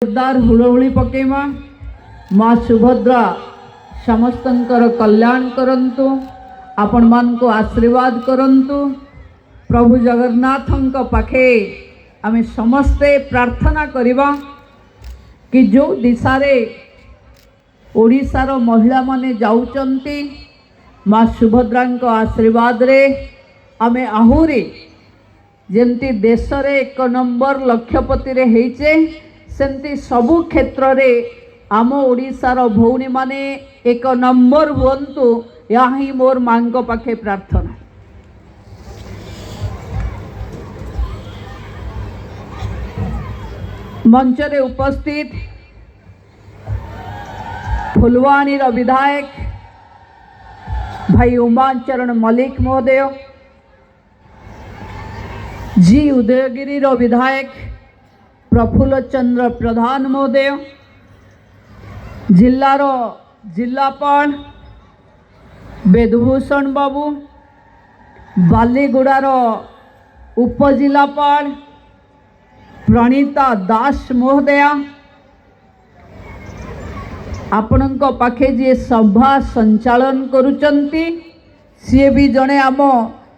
जोरदार हुड़हुड़ी पकेमा। माँ सुभद्रा समस्तंकर कल्याण करंतु, आपण मान को आशीर्वाद करंतु। प्रभु जगन्नाथंक पाखे आमे समस्ते प्रार्थना करिबा कि जो दिशारे ओडिशार महिला माने जाउचंती माँ सुभद्रांक आशीर्वाद रे आमे आहुरी जेमती देश रे 1 नंबर लक्षपति रे हेइचे सेमती सबु क्षेत्र रे आम ओडिशार भौणी माने 1 नंबर हुअन्तु, या ही मोर मांग पाखे प्रार्थना। मंच रे उपस्थित फुलवाणी विधायक भाई उमाचरण मल्लिक महोदय, जी उदयगिरी विधायक प्रफुल्ल चंद्र प्रधान महोदय, जिल्लार जिल्लापाल वेदभूषण बाबू, बालीगुड़ार उपजिलापाल प्रणीता दास महोदया, आपणक पाखे जी सभा संचालन करुचंती सी भी जड़े आम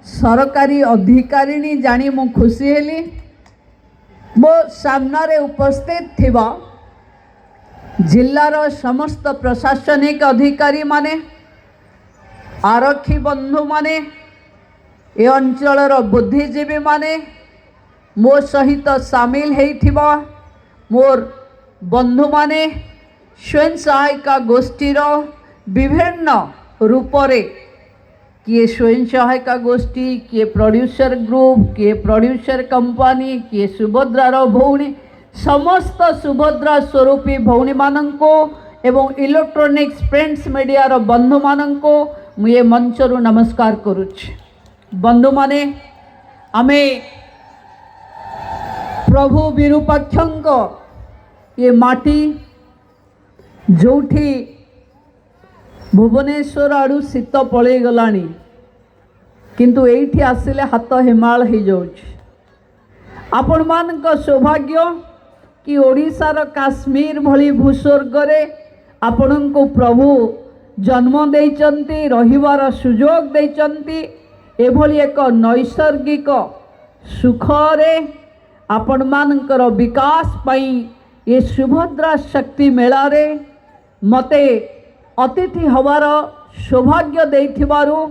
सरकारी अधिकारिणी जानी मु खुशी हेली। मो सामने उपस्थित थिबा जिल्लार समस्त प्रशासनिक अधिकारी माने, आरक्षी बंधु माने, ए अंचलर बुद्धिजीवी माने, मो सहित सामिल हेइथिबा मोर बंधु माने, स्वयं सहायिका गोष्ठीर विभिन्न रूपरे, किए स्वयं सहायिका गोष्ठी, किए प्रोड्यूसर ग्रुप, किए प्रोड्यूसर कंपनी, किए सुभद्रार भौणी, समस्त सुभद्रा स्वरूपी भौणी मानंको एवं इलेक्ट्रॉनिक्स प्रिंट्स मीडिया बंधु मानंको मुझे मंचरु नमस्कार करुछि। बंधु माने आमे प्रभु विरूपाक्षंक ये माटी जोठी भुवनेश्वर आड़ू शीत पलि गलानी, किंतु एठी आसिले हाथ हिमाल हो जाउछि। आपण मानक सौभाग्य कि ओडिशार काश्मीर भली भूस्वर्ग रे आपणको प्रभु जन्म देइचंती, रहिबार सुजोग देइचंती। एभली एक नैसर्गिक सुखरे आपण मानकर विकास पाई ये सुभद्रा शक्ति मेला रे मते अतिथि हवार सौभाग्य देइथिबारु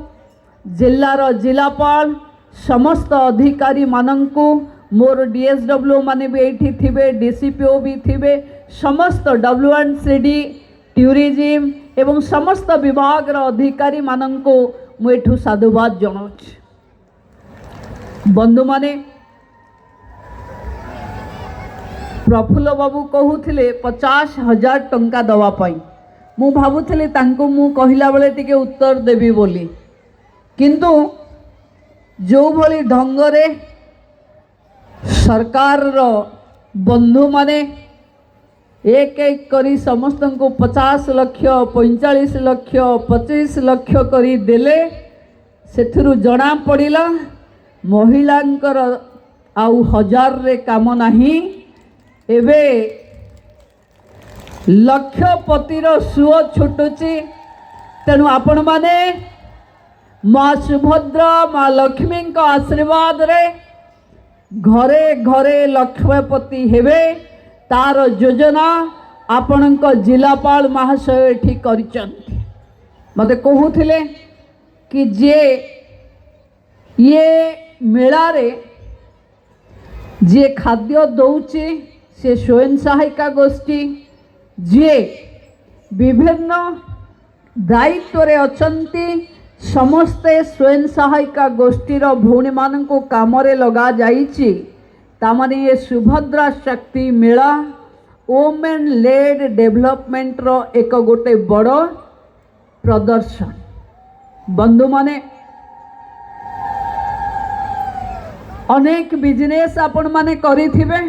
जिल्लार जिलापाल समस्त अधिकारी मानंकु, मोर डीएसडब्ल्यू माने भी एठी थिबे, डीसीपीओ भी थिबे, समस्त W1CD टूरिज्म एवं समस्त विभाग रा अधिकारी मानंकु मु एठु साधुवाद जणाउछि। बंधु माने प्रफुल्ल बाबू कहूथिले 50,000 टंका दवा पाई, मु भाबुथिले तांको मु कहिला बेले टिके उत्तर देबी बोली, किंतु जो भली ढंगरे सरकार रो बंधु माने एक एक करी समस्त को 50 लाख 45 लाख 25 लाख करी देले, सेथिरु जना पड़िला महिलांकर आउ 1000 रे काम नाही। एबे लक्षपतिर सुओ छुटुची। तेणु आपण माने माँ सुभद्रा माँ लक्ष्मी का आशीर्वाद रे घरे घरे लक्षपति हेबे तार योजना आपणक जिलापाल महाशय एठी करिचंती। मते कहूथिले कि जे ये मेला रे जे खाद्य दौची से स्वयं सहायिका गोष्ठी, जे विभिन्न दायित्व रे अछंती समस्ते स्वयं सहायिका गोष्ठीर भौणी मानक काम लगा जाइछि। तामाने ये सुभद्रा शक्ति मेला वोमेन लेड डेवलपमेंट रो एक गोटे बड़ प्रदर्शन। बंधु माने अनेक बिजनेस आपण माने करिथिबे,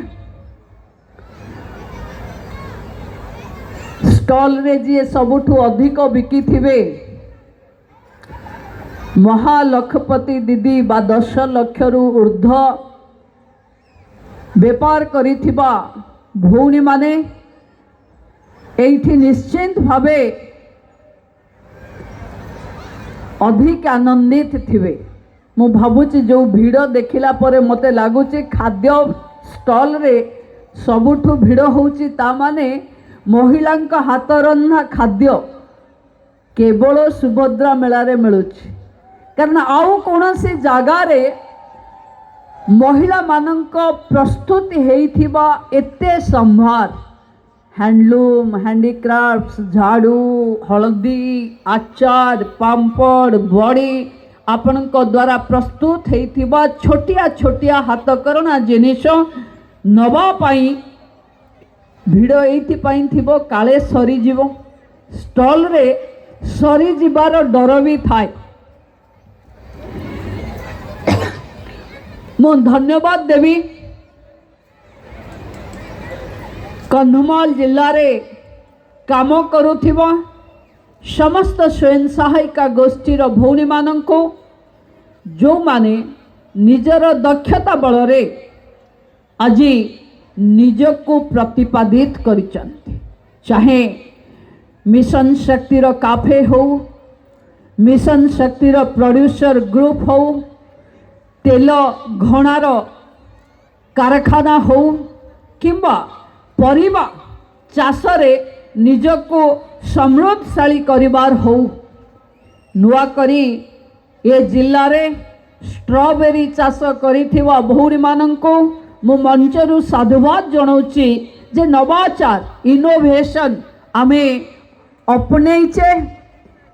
स्टॉल रे जी सबुठु अधिक बिकी थिबे महालक्षपति दीदी बा 10 लाख रु ऊर्ध्व बेपार करिथिबा भौणी माने एठी निश्चिंत भावे अधिक आनंदित थिबे। मु भाबुची जो भिड़ देखिला परे मते लागुची खाद्य स्टॉल रे सबुठु भिड़ होउची ता माने महिलांका हाथ रंधा खाद्य केवल सुभद्रा मेला रे मिलुची। कारण आउ कोनोसी जागा रे महिला मानक प्रस्तुति हेइथिबा एते संभार हैंडलूम हैंडीक्राफ्ट्स झाड़ू हलदी आचार पांपड़ बड़ी आपणक द्वारा प्रस्तुत हेइथिबा छोटिया छोटिया हाथकरना जिनिष नवा पाई भिड़ एइथिपाई थिबो काले सरी जीवो स्टॉल रे सरी जीवार डर भी थाए। मु धन्यवाद देवी कंधमाल जिल्ला रे काम करुथिबा समस्त स्वयं सहायिका गोष्ठीर भौणी मानंको जो माने निजर दक्षता बल रे आज निजको प्रतिपादित करिसंती। चाहे मिशन शक्तिर काफे हो मिशन शक्तिर प्रोड्यूसर ग्रुप हो तेल घणार कारखाना हो किंबा परिबा चाष रे निजको समृद्धशाली करिबार हो नुआ करी ए जिल्ला रे स्ट्रॉबेरी चाष करिथिबा भौरी मानंको मु मंचरु साधुवाद जणाउची जे नवाचार इनोवेशन आमे अपनेइचे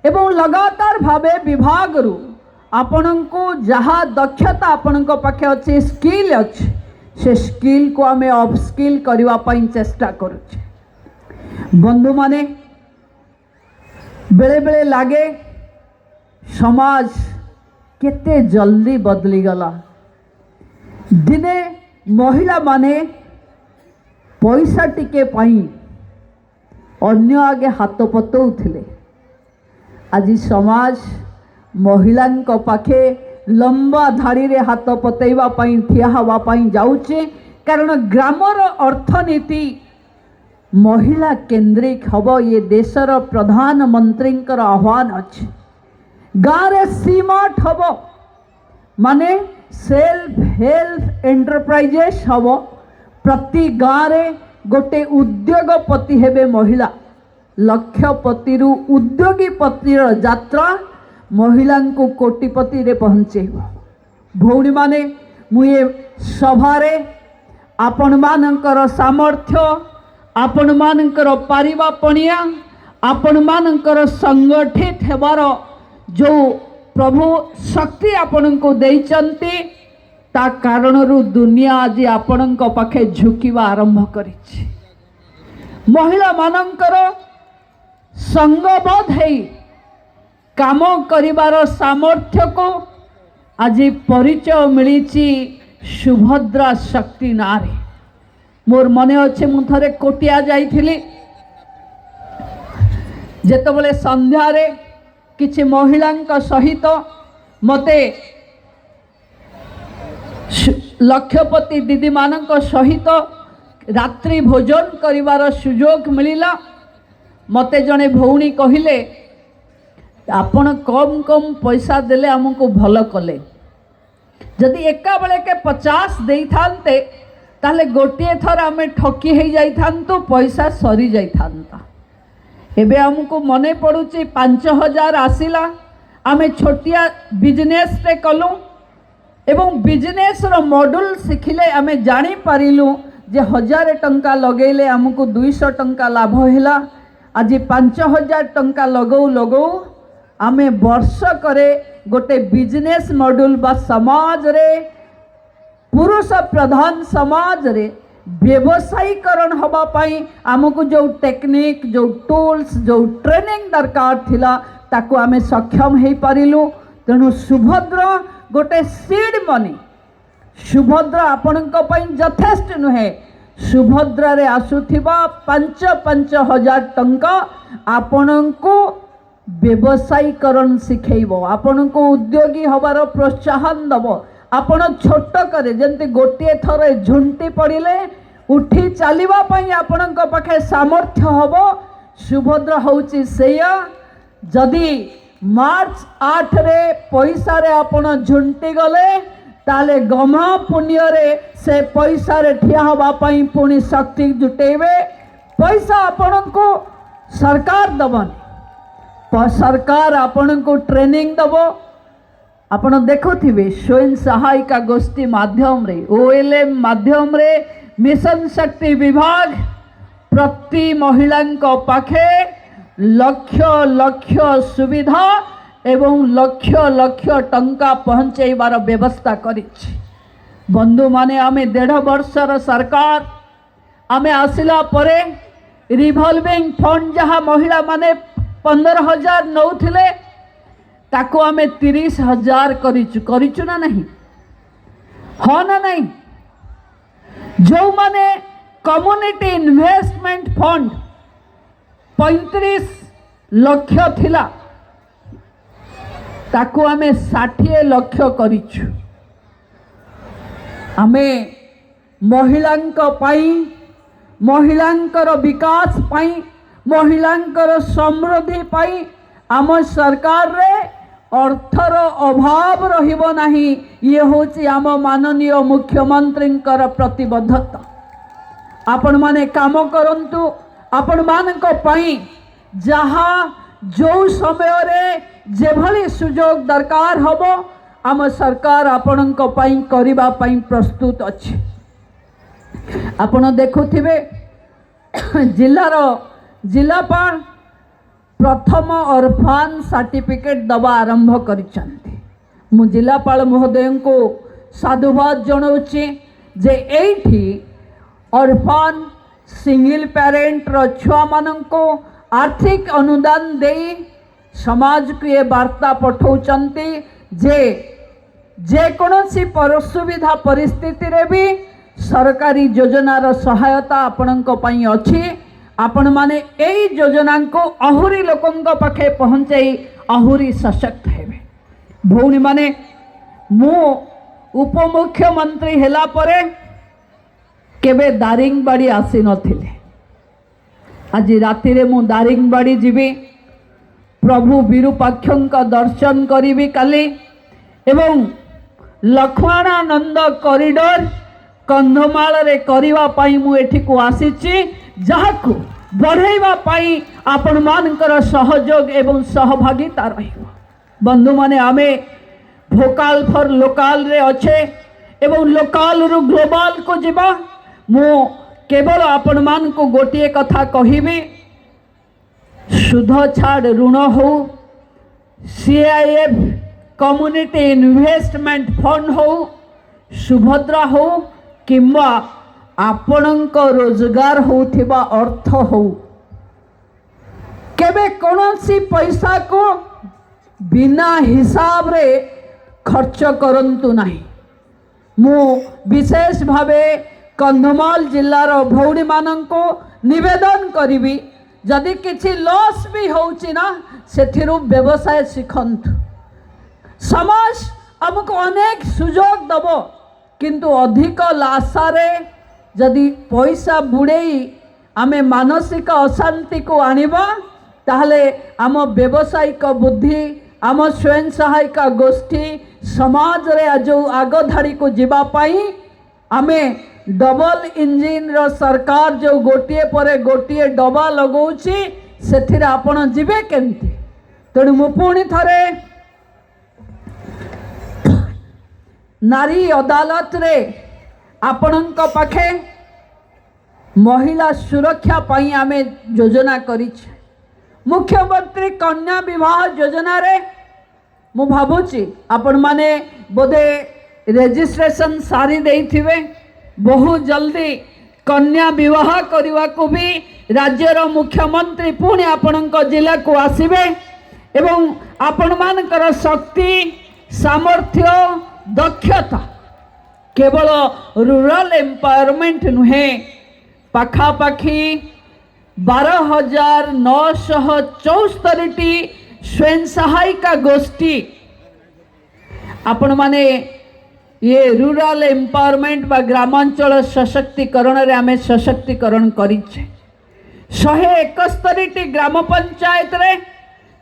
एवं लगातार भावे विभाग रु आपणको जहाँ दक्षता आपणको पाखे अच्छे स्किल अच्छे से स्किल को आमे अप स्किल करबा पई चेष्टा करूचे। बंधु माने बेले बेले लागे समाज केते जल्दी बदली गला। दिने महिला माने पैसा टिके पाई अन्य आगे हाथ पतौथिले आज समाज महिलांको पाखे लंबा धाड़ी रे हाथ पतैवा पाई ठिया हवा पाई जाउचे। कारण ग्रामर अर्थनीति महिला केंद्रिक हब ये देशर प्रधानमंत्री आह्वान अच्छे। गाँव रे सीमार्ट हब माने सेल्फ हेल्प एंटरप्राइजेस हब प्रति गाँव रे गोटे उद्योगपति हेबे महिला लक्षपति रु उद्योगीपतिर यात्रा महिला को कोटिपति रे पहुँचे। भौणी माने मुए सभारे आपण मानकर सामर्थ्य आपण मानकर पारिबापणिया आपण मानकर संगठित हेबार जो प्रभु शक्ति आपण को देइचंती ता कारणरू दुनिया आज आपण पाखे झुकिवा आरंभ करिछि। महिला मानकर संगबद्ध हेई काम करिबार सामर्थ्य को आज परिचय मिली सुभद्रा शक्ति नारे। मोर मने अच्छे मु थरे कोटिया जाइथिली जेतबले संध्या रे किछि महिलांक सहित मते लक्षपति दीदी मानक सहित रात्रि भोजन करिवार सुजोग मिलिला। मते जने भौणी कहिले आपण कम कम पैसा देले हमको भल कले जदि एका बेले के 50 देई थांते ताले गोटे थर आमे ठकी हे जाई थांतो पैसा सरी जाई थांता। एबे हमको मने पड़ुची 5000 आसिला आमे छोटिया बिजनेस टे कलु एवं बिजनेस रो मॉड्यूल सिखिले आमे जानी पारिलु जे 1000 टंका लगेले हमको 200 टंका लाभ हैला। आज 5000 टंका लगौ लगौ आमे वर्ष करे गोटे बिजनेस मॉड्यूल बा समाज रे पुरुष प्रधान समाज रे व्यवसायीकरण हवा पाई आमको जो टेक्निक जो टूल्स जो ट्रेनिंग दरकार थिला ताको आमे सक्षम हे पारिलु। तेणु सुभद्रा गोटे सीड मनी सुभद्रा आपणक पई यथेष्ट नुहे। सुभद्रा रे आसुथिबा 5,000 टंका आपणको व्यवसायीकरण शिखेइबो आपणको उद्योगी हबार प्रोत्साहन दबो। आपण छोट करे जंती गोटे थरे झुंटी पड़िले उठी चलवा आपणक पाखे सामर्थ्य हम सुभद्र होची सेया जदि मार्च 8 रे पैसा रे आपण झुंटी गले ताले गमा पुण्य रे से पैसा रे ठिया हवा पई पुणी शक्ति जुटेबे पैसा आपण को सरकार दबन सरकार आपण को ट्रेनिंग दबो आपण देखुथिबे स्वयं सहायिका गोष्ठी माध्यम रे OLM माध्यम रे मिशन शक्ति विभाग प्रति महिला पाखे लक्ष लक्ष सुविधा एवं लक्ष लक्ष टंका पहुँचाइबार व्यवस्था करिछि। बंधु माने आमे 1.5 वर्षर सरकार आमे आसिला परे रिवॉल्विंग फंड जहाँ महिला माने 15,000 नौथिले ताको आमे 30,000 करिछु ना नहीं हाँ ना नहीं जो माने कम्युनिटी इन्वेस्टमेंट फंड 35 लक्ष थिला ताको आमे 60 लक्ष करिछु। आमे महिलांक पाई महिलांकर विकास पाई महिलांकर समृद्धि पाई आम सरकार रे अर्थर अभाव रहिबो नाही ये होची आम माननीय मुख्यमंत्रींकर प्रतिबद्धता। आपण माने काम करंतु आपण मानक पाई जहाँ जो समय रे जेभली सुजोग दरकार हबो आम सरकार आपणक पाई करिबा पाई प्रस्तुत अछि। आपण देखुथिबे जिलापाल प्रथम अर्फान सर्टिफिकेट दबा आरंभ करिसंती। मु जिलापाल महोदय को साधुवाद जनाउछि जे एठी अर्फान सिंगल पेरेंट छुआ माननको आर्थिक अनुदान दे समाज को ये वार्ता पठाउचंती जे कोनोसी असुविधा परिस्थिति रे भी सरकारी योजनार सहायता आपणक पई अछि। आपण माने एई योजना को आहुरी लोकंक पाखे पहुंचाई आहुरी सशक्त हेबे। भौणी माने मु उपमुख्यमंत्री हेला परे केबे दारिंगबाड़ी आसी नथिले। आज राति रे मु दारिंगबाड़ी जीवी प्रभु विरूपाक्षंक दर्शन करी काली एवं लक्ष्मणानंद कॉरिडोर कंधमाल रे करिवा पाई मु एठी को आसीची जहाकू बढ़ाइबा पाई आपण मानकर सहयोग एवं सहभागिता रहिबो। बंधु माने आमे भोकाल फॉर लोकाल रे अच्छे एवं लोकाल रु ग्लोबल को जीवा मु केवल आपण मान को गोटे कथा कहिबी सुध छाड़ ऋण हो CIF कम्युनिटी इन्वेस्टमेंट फंड हो सुभद्रा हो किंवा आपणक रोजगार होथिबा अर्थ हो केबे कोनोसी पैसा को बिना हिसाब रे खर्च करंतु नहीं। मु विशेष भावे कंधमाल जिल्लार भौणी माननको निवेदन करिबी जदि किछि लॉस भी होउछि ना सेथिरु व्यवसाय शिखंतु। समाज हमको अनेक सुजोग दबो किंतु अधिक लासारे जदि पैसा बुड़ेई आमे मानसिक अशांति को आनिबा ताहले आम व्यावसायिक बुद्धि आम स्वयं सहायिका गोष्ठी समाज रे जो आग धाड़ी को जीवा पाई आमे डबल इंजिन रो सरकार जो गोटे पर गोटे डबा लगौछि सेथिरे आपण जीवे केमती। तेणु मु पुणी थरे नारी अदालत रे आपणक पाखे महिला सुरक्षा पाई आमे योजना करिछि। मुख्यमंत्री कन्या विवाह योजना रे मु भाबुछि आपण माने बोधे रेजिस्ट्रेशन सारी देइथिबे। बहुत जल्दी कन्या विवाह करने को भी राज्यर मुख्यमंत्री पुणी आपणक जिला को आसिबे एवं आपण मानकर शक्ति सामर्थ्य दक्षता केवल रूरल एम्पावरमेंट नुहे पाखापाखि 12,974 स्वयं सहायिका गोष्ठी आपण माने ये रूरल एम्पावरमेंट बा ग्रामांचल सशक्तिकरण रे आमे सशक्तिकरण करिछे 171 ग्राम पंचायत रे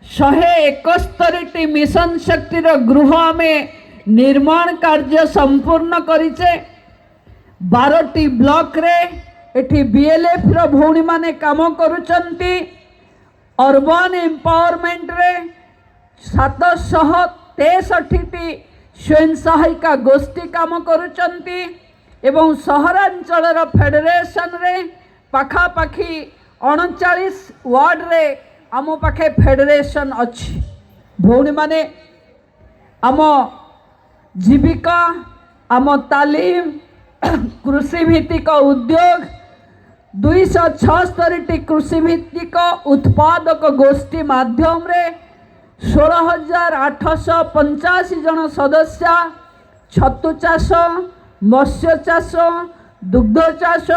171 मिशन शक्ति गृह आमे निर्माण कार्य संपूर्ण करिछे 12टी ब्लॉक रे एठी बीएलएफ रो भौणी माने काम करूचंती अर्बन एम्पावरमेंट रे 763टी स्वयं सहायिका गोष्ठी काम करूचंती एवं सहरांचल फेडरेशन रे पाखापाखी 39 वार्ड रे आम पाखे फेडरेशन अच्छी भौणी माने आम जीविका आम तालीम कृषि भित्तिक उद्योग 276टी कृषि भित्तिक उत्पादक गोष्ठी माध्यम रे 16,885 जन सदस्य छतु चाष मत्स्य चाष दुग्ध चाष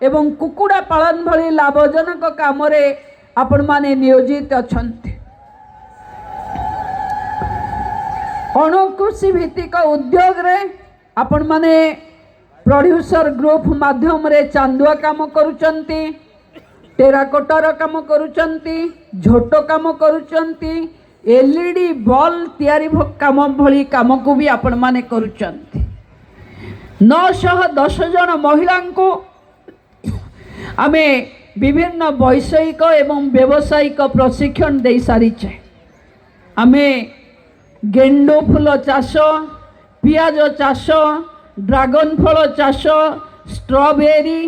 एवं कुकुड़ा पालन भली लाभजनक काम रे आपण माने नियोजित अछंती अणुकृषि भित्तिक उद्योग रे आपण माने प्रोड्यूसर ग्रुप माध्यम रे चांदुआ काम करूचंती टेराकोटार काम करूचंती झोटो काम करूचंती एलईडी बॉल तैयारी काम भली काम को भी आपण माने करूचंती 910 जन महिला को आमे विभिन्न वैषयिक एवं व्यावसायिक प्रशिक्षण दे सारीचे आमे गेंडो फूल चाष पियाज चाष ड्रागन फल चाष स्ट्रॉबेरी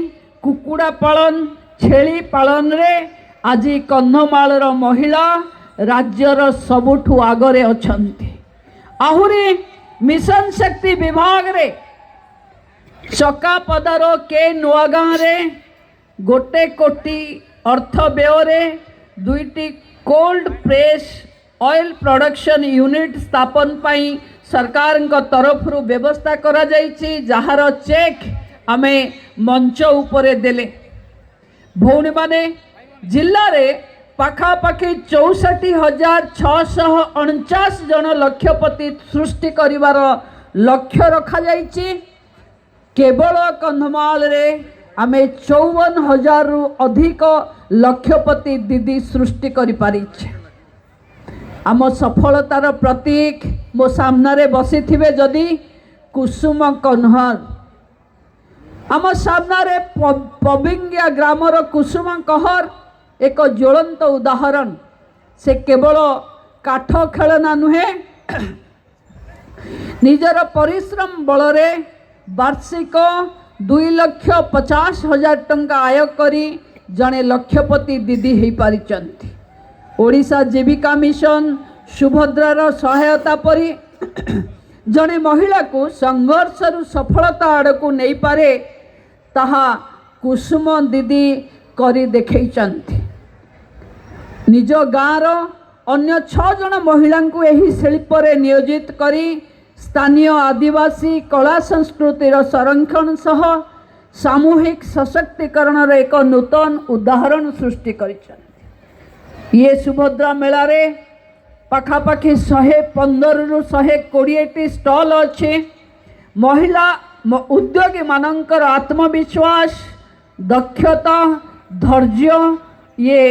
कुकुड़ा पालन छेली पालन रे आज कंधमालर महिला राज्यर सबुठु आगरे अछंती आहुरी मिशन शक्ति विभाग रे चकापदार के नुआगाँ रे 1 कोटी अर्थ व्यय 2टी cold press oil production unit स्थापन पाई सरकार तरफ व्यवस्था करा जाइछि जहार चेक आमे मंच उपरे देले भौणी माने जिल्ला रे पाखापाखि 64,649 जन लक्षपति सृष्टि करिवार लक्ष्य रखा जाइछि केवल कंधमाल रे आमे 54,000 रु अधिक लक्षपति दीदी सृष्टि करि पारिछे आम सफलतार प्रतीक मो सामने बसी थिबे जदि कुसुम कन्हर आम सामने पबिंगिया ग्रामर कुसुम कहर एक ज्वलंत उदाहरण से केवल काठ खेलना नुहे निजर परिश्रम बल रे वार्षिक 2,50,000 टंका आय करी जड़े लक्षपति दीदी हो पारिचंती ओडिशा जीविका मिशन सुभद्रार सहायता परी जड़े महिला को संघर्ष सफलता आड़ को नहीं पारे ताहा कुसुम दीदी करी देखैचंती निज गाँव अन्य 6 जन महिला को यही शिल्प रे नियोजित करी स्थानीय आदिवासी कला संस्कृतिर संरक्षण सह सामूहिक सशक्तिकरण एक नूतन उदाहरण सृष्टि करिछन ये सुभद्रा मेला रे पाखापाखि 115 रु 120 स्टॉल अच्छे महिला उद्योगी मानकर आत्मविश्वास दक्षता धैर्य ये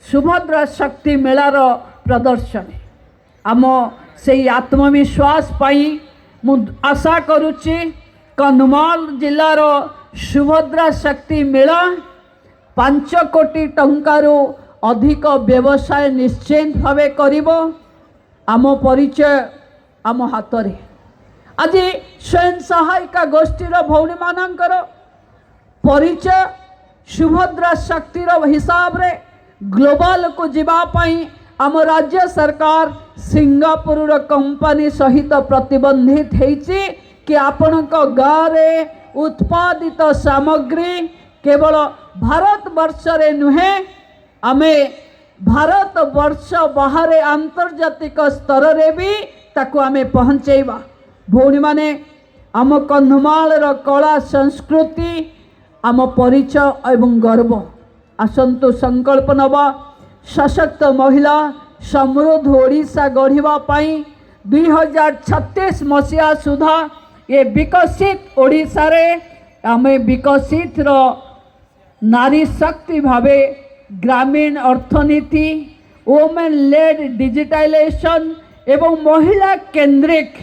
सुभद्रा शक्ति मेलार प्रदर्शन आम से आत्मविश्वास पाई मु आशा करुच्ची कंधमाल जिलार सुभद्रा शक्ति मेला 5 कोटी टंकारु अधिक व्यवसाय निश्चित भावे करिबो आम परिचय आम हातरे आज स्वयं सहायिका गोष्ठीर भौणी मानकर परिचय सुभद्रा शक्तिर हिसाब रे ग्लोबल को जीवा पाई आम राज्य सरकार सिंगापुर कंपनी सहित प्रतिबंधित होइछि कि आपणक गाँव रे उत्पादित सामग्री केवल भारत वर्ष रे नुहे आमे भारत वर्ष बाहर आंतर्जातिक स्तर रे भी ताकू आमे पहुँचेबा भौणी माने आम कंधमाल कला संस्कृति आम परिचय एवं गर्व आसंतु संकल्प नवा सशक्त महिला समृद्ध ओडिशा गढ़िबा पाई 2036 मसीहा सुधा ये विकसित ओडिशा रे आमे विकसित रो नारी शक्ति भावे ग्रामीण अर्थनीति वोमेन लेड डिजिटाइजेशन एवं महिला केंद्रिक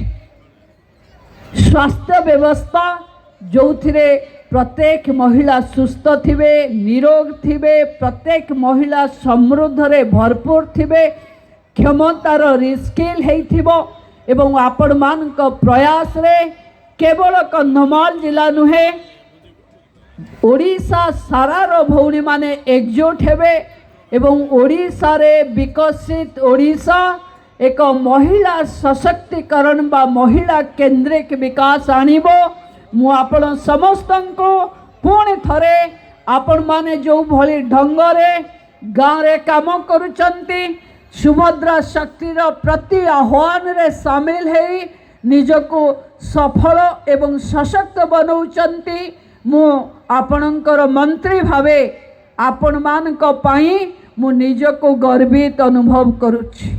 स्वास्थ्य व्यवस्था जो प्रत्येक महिला सुस्थ थिबे निरोग थिबे प्रत्येक महिला समृद्ध रे भरपूर थिबे क्षमतार रिस्किल हेइथिबो एवं आपण मान प्रयास रे केवल कंधमाल जिला नुहे ओडिशा सारार भौणी माने एकजुट हेबे एवं ओडिशा रे विकसित ओडिशा एक महिला सशक्तिकरण बा महिला केंद्रिक विकास आनिबो। मु आपण समस्तंको पुणी थरे आपण माने जो भली ढंगरे गाँव रे काम करुचंती सुभद्रा शक्तिर प्रति आह्वान रे शामिल है निजको सफल एवं सशक्त बनौचंती। मु आपणकर मंत्री भावे आपण मानक पाई मु निजको गर्वित अनुभव करुछि।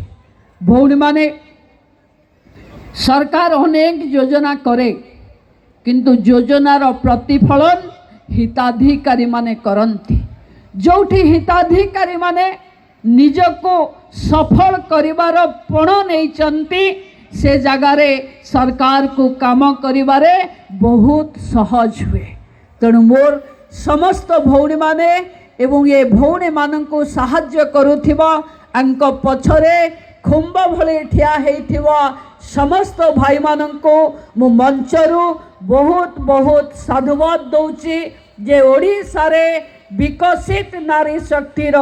भौणी माने सरकार अनेक योजना करे किंतु योजनार प्रतिफलन हिताधिकारी माने करंती। जोठी हिताधिकारी माने निजको सफल करिवार पण नैचंती से जगारे सरकार को काम करिवारे बहुत सहज हुए। तेणु मोर समस्त भौणी माने एवं ये भौणी मानंको साहाय्य करुथिबा अंक पछरे खुंब भले ठिया हेइथिबा समस्त भाई मानंको मु मंचरु बहुत बहुत साधुवाद दौची जे ओडिशा रे विकसित नारी शक्तिर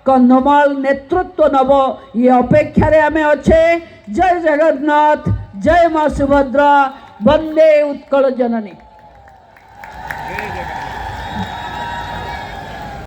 कंधमाल नेतृत्व नब ये अपेक्षा रे आमे अच्छे। जय जगन्नाथ जय मां सुभद्रा वंदे उत्कल जननी।